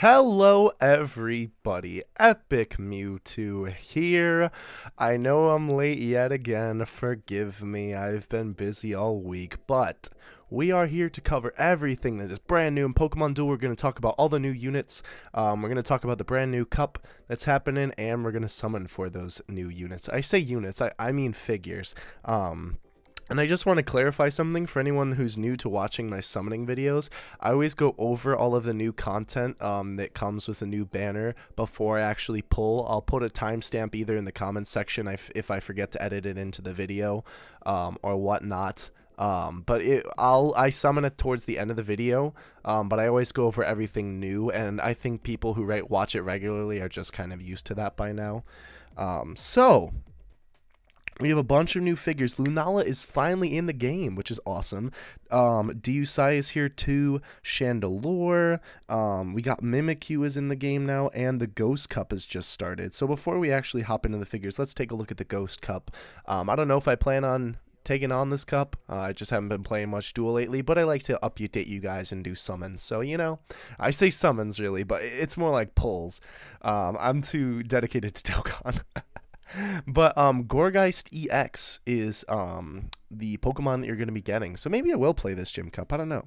Hello everybody, Epic Mewtwo here. I know I'm late yet again, forgive me, I've been busy all week, but we are here to cover everything that is brand new in Pokemon Duel. We're going to talk about all the new units, we're going to talk about the brand new cup that's happening, and we're going to summon for those new units. I say units, I mean figures. And I just want to clarify something for anyone who's new to watching my summoning videos. I always go over all of the new content that comes with a new banner before I actually pull. I'll put a timestamp either in the comments section if I forget to edit it into the video or whatnot. But I summon it towards the end of the video, but I always go over everything new, and I think people who watch it regularly are just kind of used to that by now. So we have a bunch of new figures. Lunala is finally in the game, which is awesome. Deusai is here too. Chandelure. We got Mimikyu is in the game now, and the Ghost Cup has just started. So before we actually hop into the figures, let's take a look at the Ghost Cup. I don't know if I plan on taking on this cup. I just haven't been playing much Duel lately, but I like to update you guys and do summons. So, you know, I say summons really, but it's more like pulls. I'm too dedicated to Dokkan. But Gourgeist EX is the Pokemon that you're going to be getting. So maybe I will play this Gym Cup. I don't know.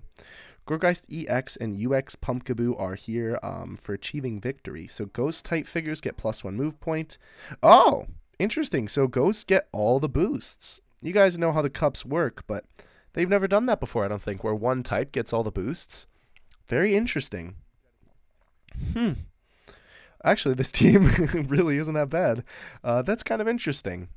Gourgeist EX and UX Pumpkaboo are here for achieving victory. So Ghost type figures get +1 move point. Oh, interesting. So Ghosts get all the boosts. You guys know how the cups work, but they've never done that before, I don't think, where one type gets all the boosts. Very interesting. Actually, this team really isn't that bad. That's kind of interesting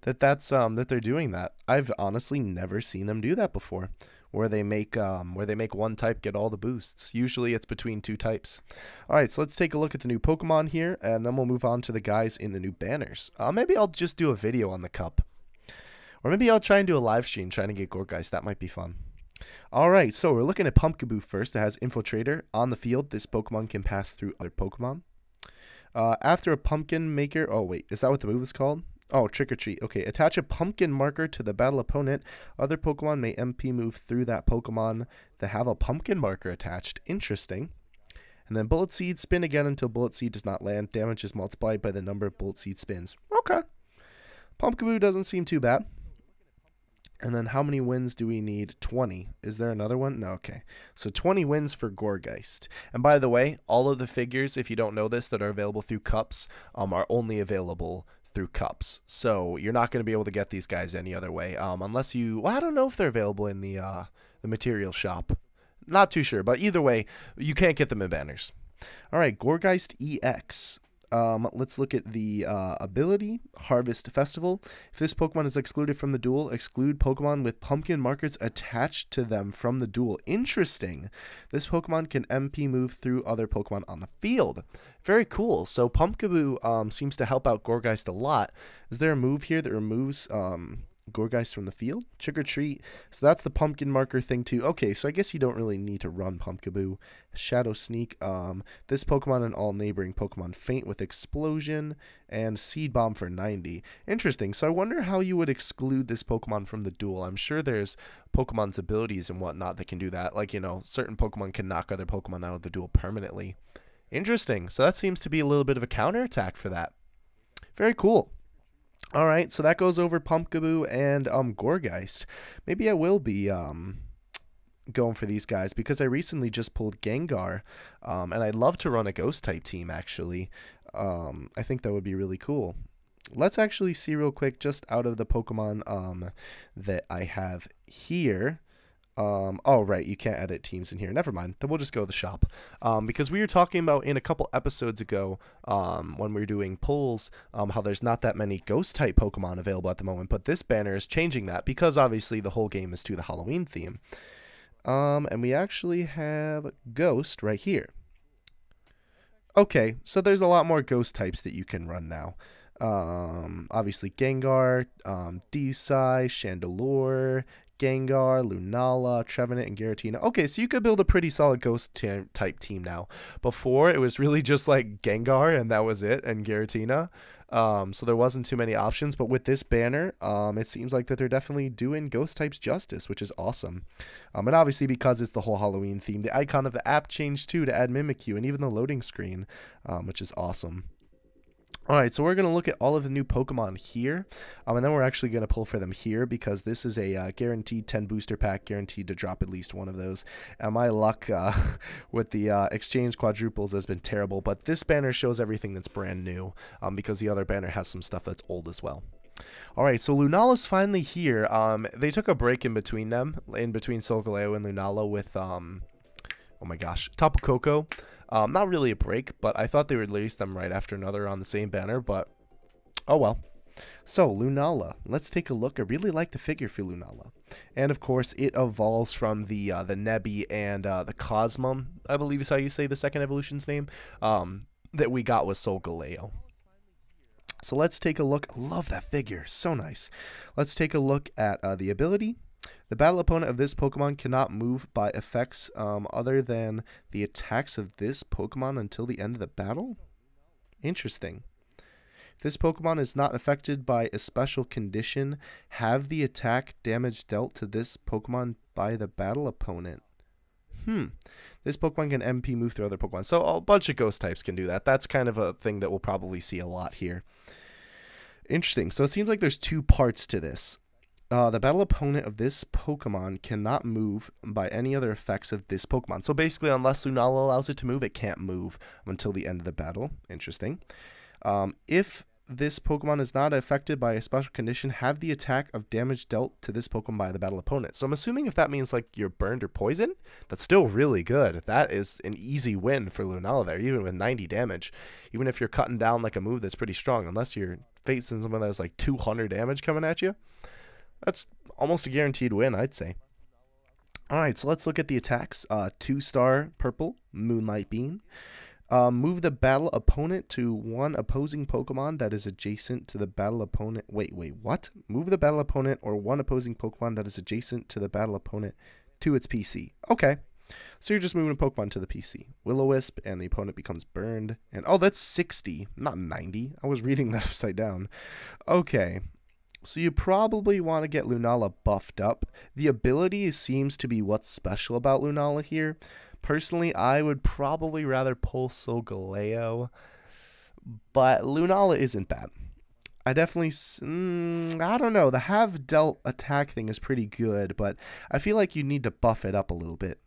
that they're doing that. I've honestly never seen them do that before, where they make one type get all the boosts. Usually it's between two types. All right, so let's take a look at the new Pokemon here, and then we'll move on to the guys in the new banners. Maybe I'll just do a video on the cup, or maybe I'll try and do a live stream trying to get Gourgeist. That might be fun. Alright, so we're looking at Pumpkaboo first. It has Infiltrator. On the field, this Pokemon can pass through other Pokemon. After a pumpkin maker... Oh, wait. Is that what the move is called? Oh, Trick or Treat. Okay. Attach a pumpkin marker to the battle opponent. Other Pokemon may MP move through that Pokemon that have a pumpkin marker attached. Interesting. And then Bullet Seed. Spin again until Bullet Seed does not land. Damage is multiplied by the number of Bullet Seed spins. Okay. Pumpkaboo doesn't seem too bad. And then how many wins do we need? 20. Is there another one? No, okay. So 20 wins for Gourgeist. And by the way, all of the figures, if you don't know this, that are available through cups are only available through cups. So you're not going to be able to get these guys any other way. Unless you... Well, I don't know if they're available in the material shop. Not too sure. But either way, you can't get them in banners. All right, Gourgeist EX. Let's look at the ability, Harvest Festival. If this Pokemon is excluded from the duel, exclude Pokemon with pumpkin markers attached to them from the duel. Interesting. This Pokemon can MP move through other Pokemon on the field. Very cool. So Pumpkaboo seems to help out Gourgeist a lot. Is there a move here that removes Gourgeist from the field? Trick or Treat. So that's the pumpkin marker thing too. Okay, so I guess you don't really need to run Pumpkaboo. Shadow Sneak. This Pokemon and all neighboring Pokemon faint with Explosion and Seed Bomb for 90. Interesting. So I wonder how you would exclude this Pokemon from the duel. I'm sure there's Pokemon's abilities and whatnot that can do that. Like, you know, certain Pokemon can knock other Pokemon out of the duel permanently. Interesting. So that seems to be a little bit of a counterattack for that. Very cool. All right, so that goes over Pumpkaboo and Gourgeist. Maybe I will be going for these guys because I recently just pulled Gengar, and I'd love to run a Ghost-type team, actually. I think that would be really cool. Let's actually see real quick, just out of the Pokemon that I have here. Oh, right, you can't edit teams in here. Never mind. Then we'll just go to the shop. Because we were talking about in a couple episodes ago, when we were doing polls, how there's not that many Ghost-type Pokemon available at the moment, but this banner is changing that because obviously the whole game is to the Halloween theme. And we actually have Ghost right here. Okay, so there's a lot more Ghost types that you can run now. Obviously Gengar, Deusai, Chandelure, Gengar, Lunala, Trevenant, and Giratina. Okay, so you could build a pretty solid Ghost-type team now. Before, it was really just like Gengar, and that was it, and Giratina. So there wasn't too many options. But with this banner, it seems like that they're definitely doing ghost types justice, which is awesome. And obviously because it's the whole Halloween theme, the icon of the app changed too to add Mimikyu and even the loading screen, which is awesome. Alright, so we're going to look at all of the new Pokemon here, and then we're actually going to pull for them here because this is a guaranteed 10 booster pack, guaranteed to drop at least one of those. And my luck with the exchange quadruples has been terrible, but this banner shows everything that's brand new because the other banner has some stuff that's old as well. Alright, so Lunala's finally here. They took a break in between them, in between Solgaleo and Lunala with, oh my gosh, Tapu Koko. Not really a break, but I thought they would release them right after another on the same banner, but oh well. So, Lunala. Let's take a look. I really like the figure for Lunala. And, of course, it evolves from the Nebby and the Cosmom, I believe is how you say the second evolution's name, that we got with Solgaleo. So, let's take a look. I love that figure. So nice. Let's take a look at the ability. The battle opponent of this Pokemon cannot move by effects other than the attacks of this Pokemon until the end of the battle? Interesting. If this Pokemon is not affected by a special condition, have the attack damage dealt to this Pokemon by the battle opponent. This Pokemon can MP move through other Pokemon. So a bunch of ghost types can do that. That's kind of a thing that we'll probably see a lot here. Interesting. So it seems like there's two parts to this. The battle opponent of this Pokemon cannot move by any other effects of this Pokemon. So basically, unless Lunala allows it to move, it can't move until the end of the battle. Interesting. If this Pokemon is not affected by a special condition, have the attack of damage dealt to this Pokemon by the battle opponent. So I'm assuming if that means like you're burned or poisoned, that's still really good. That is an easy win for Lunala there, even with 90 damage. Even if you're cutting down like a move that's pretty strong, unless you're facing someone that has like 200 damage coming at you. That's almost a guaranteed win, I'd say. Alright, so let's look at the attacks. 2-star purple, Moonlight Beam. Move the battle opponent to one opposing Pokemon that is adjacent to the battle opponent. Wait, what? Move the battle opponent or one opposing Pokemon that is adjacent to the battle opponent to its PC. Okay. So you're just moving a Pokemon to the PC. Will-O-Wisp, and the opponent becomes burned. And oh, that's 60, not 90. I was reading that upside down. Okay. So you probably want to get Lunala buffed up. The ability seems to be what's special about Lunala here. Personally, I would probably rather pull Solgaleo, but Lunala isn't bad. I definitely, I don't know, the have dealt attack thing is pretty good, but I feel like you need to buff it up a little bit.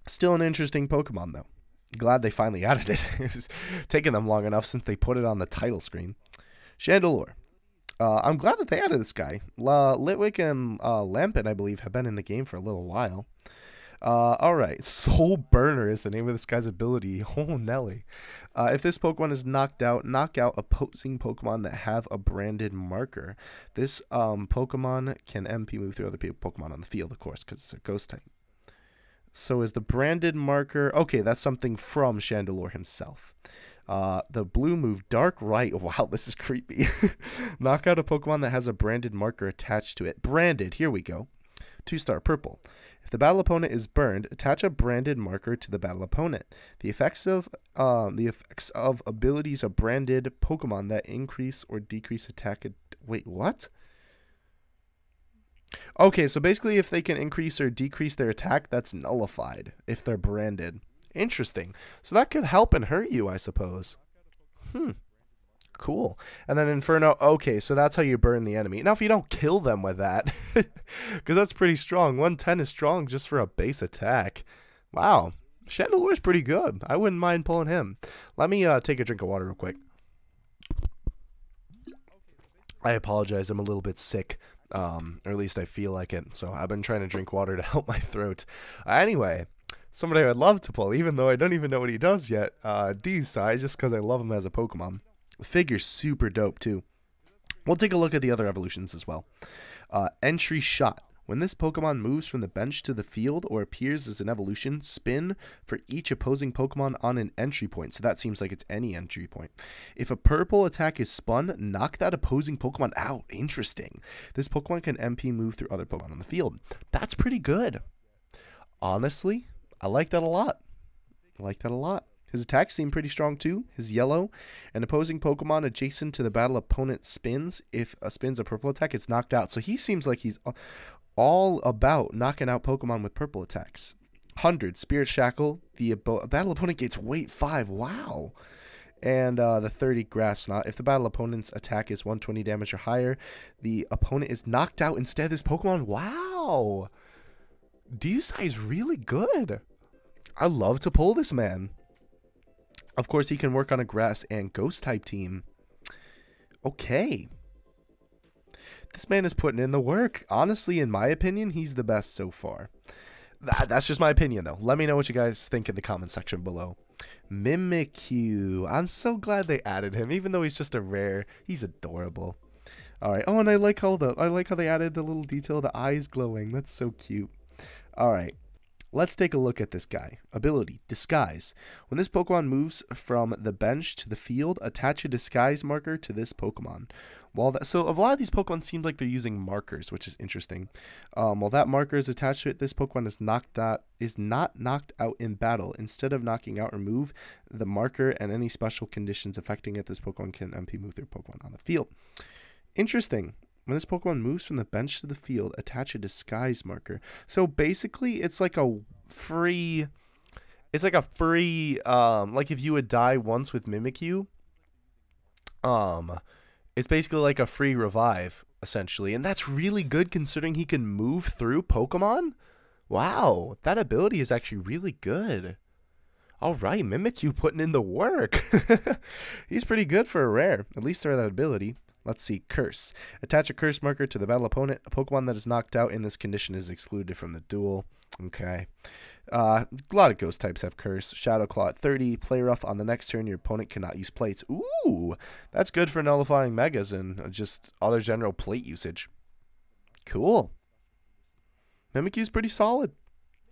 Still an interesting Pokemon, though. Glad they finally added it. It's taken them long enough since they put it on the title screen. Chandelure. I'm glad that they added this guy. Litwick and Lampent, I believe, have been in the game for a little while. Alright, Soul Burner is the name of this guy's ability. Oh, Nelly. If this Pokemon is knocked out, knock out opposing Pokemon that have a branded marker. This Pokemon can MP move through other Pokemon on the field, of course, because it's a ghost type. So is the branded marker... Okay, that's something from Chandelure himself. The blue move, Dark Right. Wow, this is creepy. Knock out a Pokemon that has a branded marker attached to it. Branded, here we go. 2-star purple. If the battle opponent is burned, attach a branded marker to the battle opponent. The effects of abilities of branded Pokemon that increase or decrease attack. Wait, what? Okay, so basically if they can increase or decrease their attack, that's nullified if they're branded. Interesting. So that could help and hurt you, I suppose. Cool. And then Inferno. Okay, so that's how you burn the enemy. Now, if you don't kill them with that, because that's pretty strong. 110 is strong just for a base attack. Wow. Chandelure's pretty good. I wouldn't mind pulling him. Let me take a drink of water real quick. I apologize. I'm a little bit sick. Or at least I feel like it. So I've been trying to drink water to help my throat. Anyway. Somebody I would love to pull, even though I don't even know what he does yet. D-Side, just because I love him as a Pokemon. The figure's super dope, too. We'll take a look at the other evolutions as well. Entry Shot. When this Pokemon moves from the bench to the field or appears as an evolution, spin for each opposing Pokemon on an entry point. So that seems like it's any entry point. If a purple attack is spun, knock that opposing Pokemon out. Interesting. This Pokemon can MP move through other Pokemon on the field. That's pretty good. Honestly, I like that a lot. I like that a lot. His attacks seem pretty strong too. His yellow, an opposing Pokemon adjacent to the battle opponent spins. If a spins a purple attack, it's knocked out. So he seems like he's all about knocking out Pokemon with purple attacks. 100, Spirit Shackle. The battle opponent gets weight 5. Wow. And the 30, Grass Knot. If the battle opponent's attack is 120 damage or higher, the opponent is knocked out instead of this Pokemon. Wow. Deusai is really good. I love to pull this man. Of course, he can work on a grass and ghost type team. Okay. This man is putting in the work. Honestly, in my opinion, he's the best so far. That's just my opinion, though. Let me know what you guys think in the comment section below. Mimikyu. I'm so glad they added him, even though he's just a rare. He's adorable. All right. Oh, and I like how they added the little detail, the eyes glowing. That's so cute. All right. Let's take a look at this guy. Ability, Disguise. When this Pokemon moves from the bench to the field, attach a disguise marker to this Pokemon. So a lot of these Pokemon seem like they're using markers, which is interesting. While that marker is attached to it, this Pokemon is not knocked out in battle. Instead of knocking out or move, the marker and any special conditions affecting it, this Pokemon can MP move their Pokemon on the field. Interesting. When this Pokemon moves from the bench to the field, attach a disguise marker. So basically, it's like a free, like if you would die once with Mimikyu, it's basically like a free revive, essentially. And that's really good considering he can move through Pokemon. Wow, that ability is actually really good. All right, Mimikyu putting in the work. He's pretty good for a rare, at least for that ability. Let's see, Curse. Attach a curse marker to the battle opponent. A Pokemon that is knocked out in this condition is excluded from the duel. Okay. A lot of ghost types have Curse. Shadow Claw at 30. Play Rough. On the next turn, your opponent cannot use plates. Ooh, that's good for nullifying Megas and just other general plate usage. Cool. Mimikyu's pretty solid.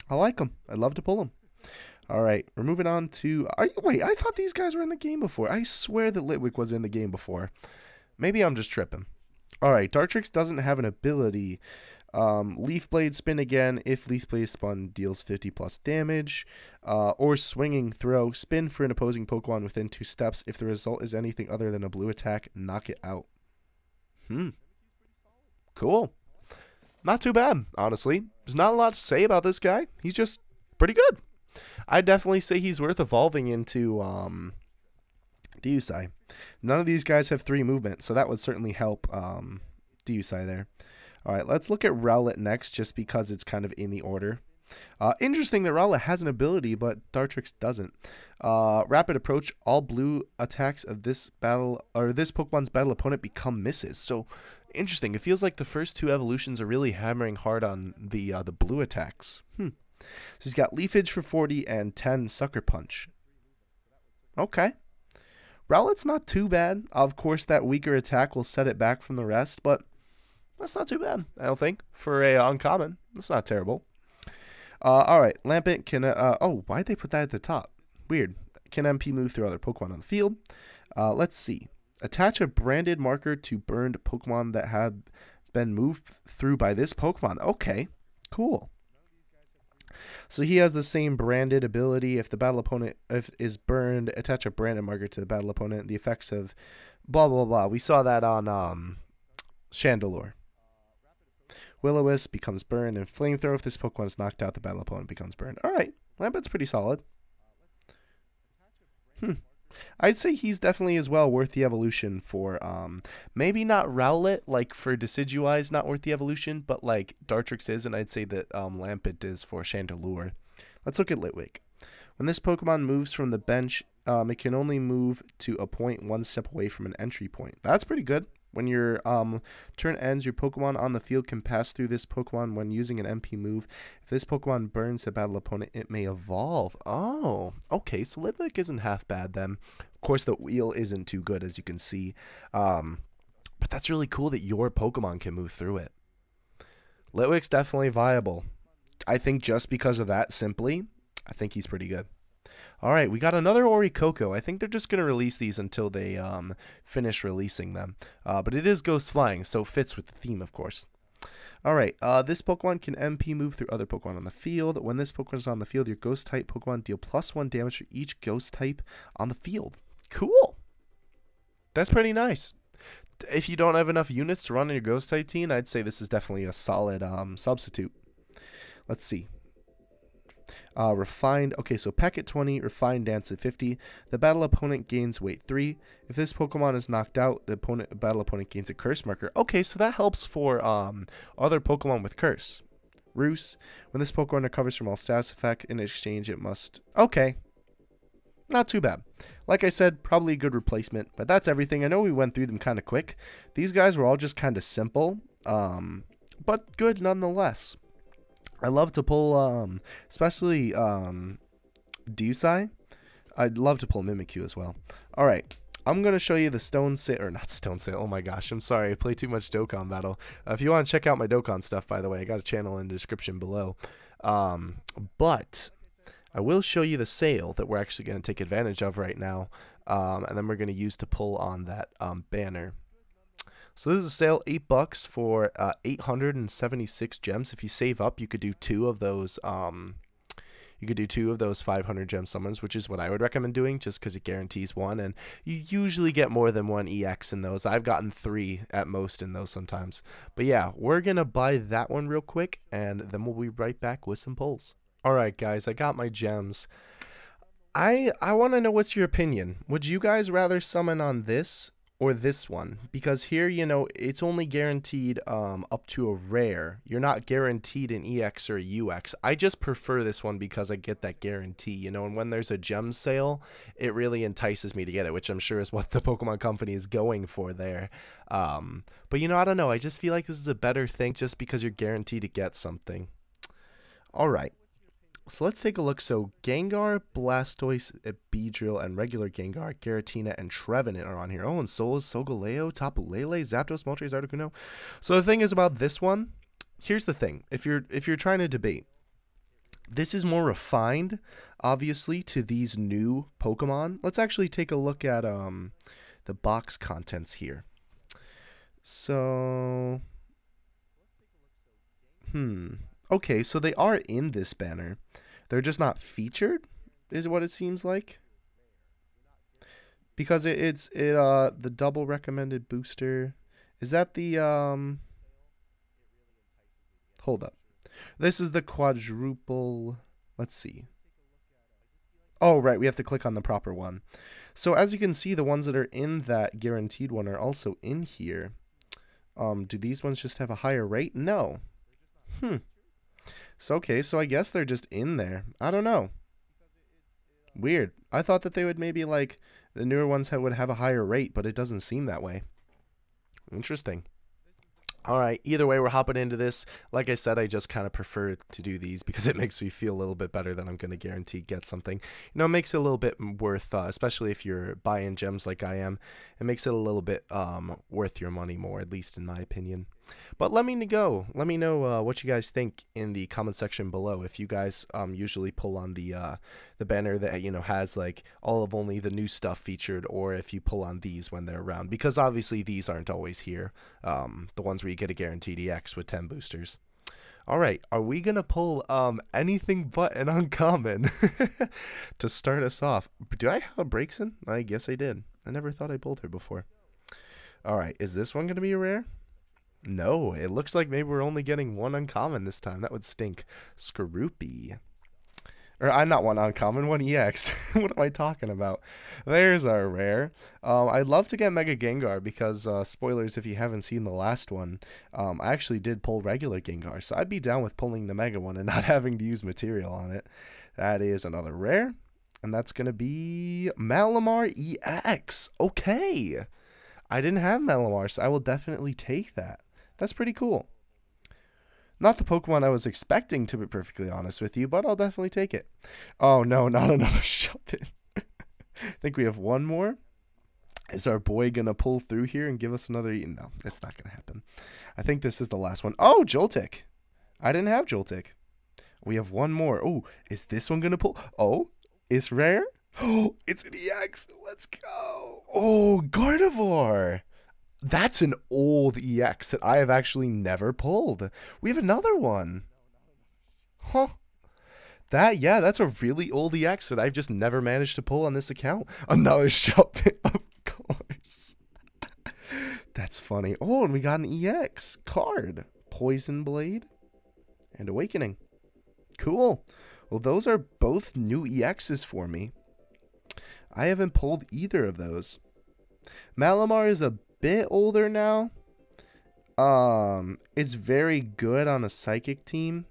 I like him. I'd love to pull him. All right, we're moving on to... Wait, I thought these guys were in the game before. I swear that Litwick was in the game before. Maybe I'm just tripping. All right, Dartrix doesn't have an ability. Leaf Blade Spin again. If Leaf Blade Spun deals 50 plus damage. Or Swinging Throw. Spin for an opposing Pokemon within 2 steps. If the result is anything other than a blue attack, knock it out. Cool. Not too bad, honestly. There's not a lot to say about this guy. He's just pretty good. I'd definitely say he's worth evolving into... Deusai. None of these guys have 3 movement, so that would certainly help Deusai there. All right, let's look at Rowlet next, just because it's kind of in the order. Interesting that Rowlet has an ability, but Dartrix doesn't. Rapid Approach. All blue attacks of this Pokemon's battle opponent become misses. So interesting. It feels like the first 2 evolutions are really hammering hard on the blue attacks. So he's got Leafage for 40 and 10 Sucker Punch. Okay. Rowlet's not too bad. Of course, that weaker attack will set it back from the rest, but that's not too bad, I don't think. For a uncommon, that's not terrible. All right, Lampent can... why'd they put that at the top? Weird. Can MP move through other Pokemon on the field? Let's see. Attach a branded marker to burned Pokemon that have been moved through by this Pokemon. Okay, cool. So he has the same branded ability. If the battle opponent is burned, attach a branded marker to the battle opponent. The effects of blah, blah, blah. We saw that on Chandelure. Will-O-Wisp becomes burned, and Flamethrower. If this Pokemon is knocked out, the battle opponent becomes burned. All right. Lampent's pretty solid. I'd say he's definitely as well worth the evolution for, maybe not Rowlet, like for Decidueye not worth the evolution, but like Dartrix is, and I'd say that Lampent is for Chandelure. Let's look at Litwick. When this Pokemon moves from the bench, it can only move to a point 1 step away from an entry point. That's pretty good. When your turn ends, your Pokemon on the field can pass through this Pokemon when using an MP move. If this Pokemon burns the battle opponent, it may evolve. Oh, okay, so Litwick isn't half bad then. Of course, the wheel isn't too good, as you can see. But that's really cool that your Pokemon can move through it. Litwick's definitely viable. I think just because of that, simply, I think he's pretty good. All right, we got another Orichalcoo. I think they're just going to release these until they finish releasing them. But it is Ghost Flying, so it fits with the theme, of course. Alright, this Pokemon can MP move through other Pokemon on the field. When this Pokemon is on the field, your Ghost type Pokemon deal +1 damage for each Ghost type on the field. Cool. That's pretty nice. If you don't have enough units to run in your Ghost type team, I'd say this is definitely a solid substitute. Let's see. Refined. Okay, so Peck at 20, Refined Dance at 50. The battle opponent gains weight 3. If this Pokemon is knocked out, the battle opponent gains a curse marker. Okay, so that helps for other Pokemon with curse. Roost. When this Pokemon recovers from all status effect, in exchange it must... Okay. Not too bad. Like I said, probably a good replacement, but that's everything. I know we went through them kind of quick. These guys were all just kind of simple, but good nonetheless. I love to pull, especially Deusai. I'd love to pull Mimikyu as well. All right, I'm going to show you the Stone Sail, or not Stone Sail, oh my gosh, I'm sorry, I play too much Dokkan Battle. If you want to check out my Dokkan stuff, by the way, I got a channel in the description below. But I will show you the sale that we're actually going to take advantage of right now, and then we're going to use to pull on that banner. So this is a sale, $8 for 876 gems. If you save up, you could do two of those. You could do 2 of those 500 gem summons, which is what I would recommend doing, just because it guarantees 1, and you usually get more than 1 EX in those. I've gotten 3 at most in those sometimes. But yeah, we're gonna buy that one real quick, and then we'll be right back with some pulls. All right, guys, I got my gems. I want to know what's your opinion. Would you guys rather summon on this or this one? Because here, you know, it's only guaranteed up to a rare. You're not guaranteed an EX or a UX. I just prefer this one because I get that guarantee, you know, and when there's a gem sale, it really entices me to get it, which I'm sure is what the Pokemon Company is going for there. But, you know, I don't know. I just feel like this is a better thing just because you're guaranteed to get something. All right. So let's take a look. So Gengar, Blastoise, Beedrill, and regular Gengar, Giratina, and Trevenant are on here. Oh, and so is Solgaleo, Tapu Lele, Zapdos, Moltres, Articuno. So the thing is about this one, here's the thing. If you're trying to debate, this is more refined, obviously, to these new Pokemon. Let's actually take a look at the box contents here. So, okay, so they are in this banner. They're just not featured, is what it seems like. Because it's the double recommended booster. Is that the hold up. This is the quadruple. Let's see. Oh, right, we have to click on the proper one. So as you can see, the ones that are in that guaranteed one are also in here. Do these ones just have a higher rate? No. So, okay, so I guess they're just in there. I don't know. Weird. I thought that they would maybe, like, the newer ones would have a higher rate, but it doesn't seem that way. Interesting. All right, either way, we're hopping into this. Like I said, I just kind of prefer to do these because it makes me feel a little bit better that I'm going to guarantee get something. You know, it makes it a little bit worth, especially if you're buying gems like I am, it makes it a little bit worth your money more, at least in my opinion. But let me know what you guys think in the comment section below. If you guys usually pull on the banner that, you know, has like all of only the new stuff featured, or if you pull on these when they're around, because obviously these aren't always here. The ones where you get a guaranteed EX with 10 boosters. All right, are we gonna pull anything but an uncommon to start us off? Do I have a Braixen? I guess I did. I never thought I pulled her before. All right, is this one gonna be a rare? No, it looks like maybe we're only getting one uncommon this time. That would stink. Skorupi. Or I'm not one uncommon, one EX. What am I talking about? There's our rare. I'd love to get Mega Gengar because, spoilers if you haven't seen the last one, I actually did pull regular Gengar. So I'd be down with pulling the Mega one and not having to use material on it. That is another rare. And that's going to be Malamar EX. Okay. I didn't have Malamar, so I will definitely take that. That's pretty cool. Not the Pokemon I was expecting, to be perfectly honest with you, but I'll definitely take it. Oh, no, not another Shelton. I think we have one more. Is our boy going to pull through here and give us another? No, it's not going to happen. I think this is the last one. Oh, Joltik. I didn't have Joltik. We have one more. Oh, is this one going to pull? Oh, it's rare. Oh, it's an EX. Let's go. Oh, Gardevoir. That's an old EX that I have actually never pulled. We have another one. Huh. Yeah, that's a really old EX that I've just never managed to pull on this account. Another Shuppet, of course. That's funny. Oh, and we got an EX card. Poison Blade and Awakening. Cool. Well, those are both new EXs for me. I haven't pulled either of those. Malamar is a bit older now. It's very good on a Psychic team.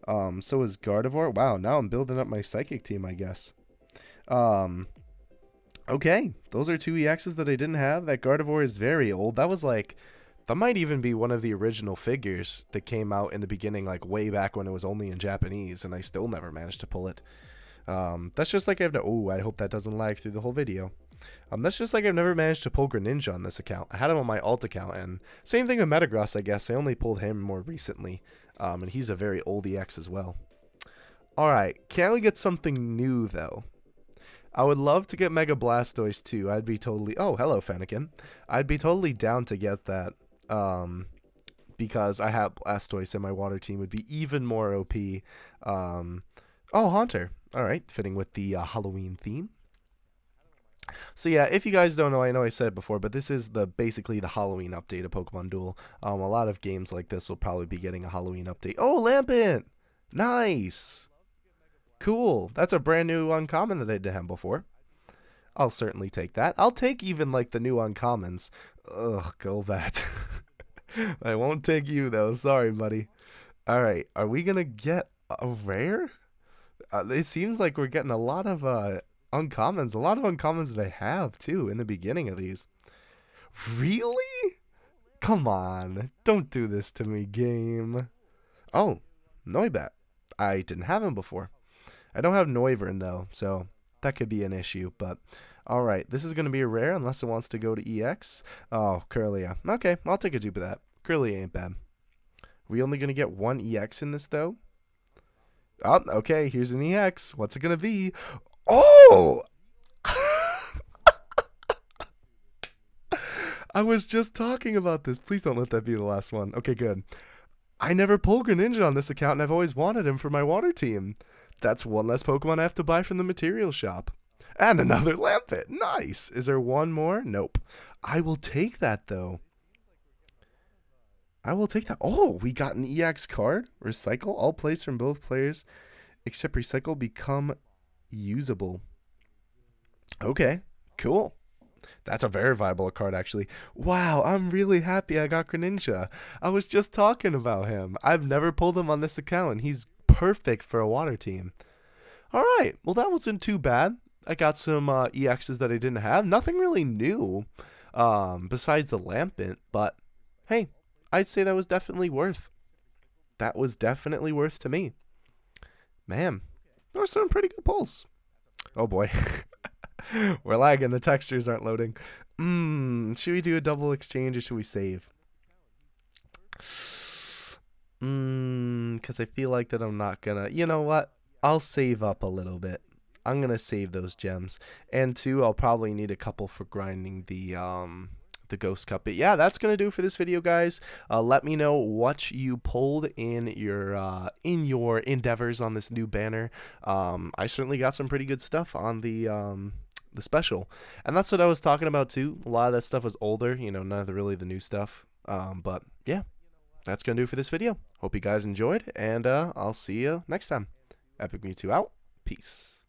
So is Gardevoir. Wow, now I'm building up my Psychic team, I guess. Okay, those are two EXs that I didn't have. That Gardevoir is very old. That was like, that might even be one of the original figures that came out in the beginning, like way back when it was only in Japanese, and I still never managed to pull it. That's just like I've no. Oh, I hope that doesn't lag through the whole video. That's just like I've never managed to pull Greninja on this account. I had him on my alt account, and same thing with Metagross, I guess. I only pulled him more recently, and he's a very old EX as well. Alright, can we get something new, though? I would love to get Mega Blastoise, too. I'd be totally... Oh, hello, Fennekin. I'd be totally down to get that, because I have Blastoise, and my water team would be even more OP. Oh, Haunter. Alright, fitting with the Halloween theme. So yeah, if you guys don't know, I know I said it before, but this is basically the Halloween update of Pokemon Duel. A lot of games like this will probably be getting a Halloween update. Oh, Lampent! Nice! Cool. That's a brand new uncommon that I didn't have before. I'll certainly take that. I'll take even like the new uncommons. Ugh, Golbat. I won't take you though. Sorry, buddy. Alright, are we gonna get a rare? It seems like we're getting a lot of uncommons. A lot of uncommons that I have too in the beginning of these. Really? Come on. Don't do this to me, game. Oh, Noibat. I didn't have him before. I don't have Noivern though, so that could be an issue. But alright, this is going to be a rare unless it wants to go to EX. Oh, Kirlia. Okay, I'll take a dupe of that. Kirlia ain't bad. We only going to get one EX in this though? Oh, okay, here's an EX. What's it going to be? Oh! I was just talking about this. Please don't let that be the last one. Okay, good. I never pulled Greninja on this account, and I've always wanted him for my water team. That's one less Pokemon I have to buy from the material shop. And another Lampent. Nice. Is there one more? Nope. I will take that, though. I will take that. Oh, we got an EX card. Recycle. All plays from both players except recycle become usable. Okay, cool. That's a very viable card, actually. Wow, I'm really happy I got Greninja. I was just talking about him. I've never pulled him on this account, and he's perfect for a water team. Alright, well that wasn't too bad. I got some EXs that I didn't have. Nothing really new besides the Lampent, but hey, I'd say that was definitely worth. That was definitely worth to me. Man, those are some pretty good pulls. Oh boy. We're lagging. The textures aren't loading. Should we do a double exchange or should we save? Because I feel like that I'm not gonna. You know what? I'll save up a little bit. I'm gonna save those gems. And two, I'll probably need a couple for grinding the Ghost Cup. But yeah, that's gonna do for this video, guys. Let me know what you pulled in your endeavors on this new banner. I certainly got some pretty good stuff on the special, and that's what I was talking about too. A lot of that stuff was older, you know, none of really the new stuff. But yeah, that's gonna do for this video. Hope you guys enjoyed, and I'll see you next time. Epic Mewtwo out. Peace.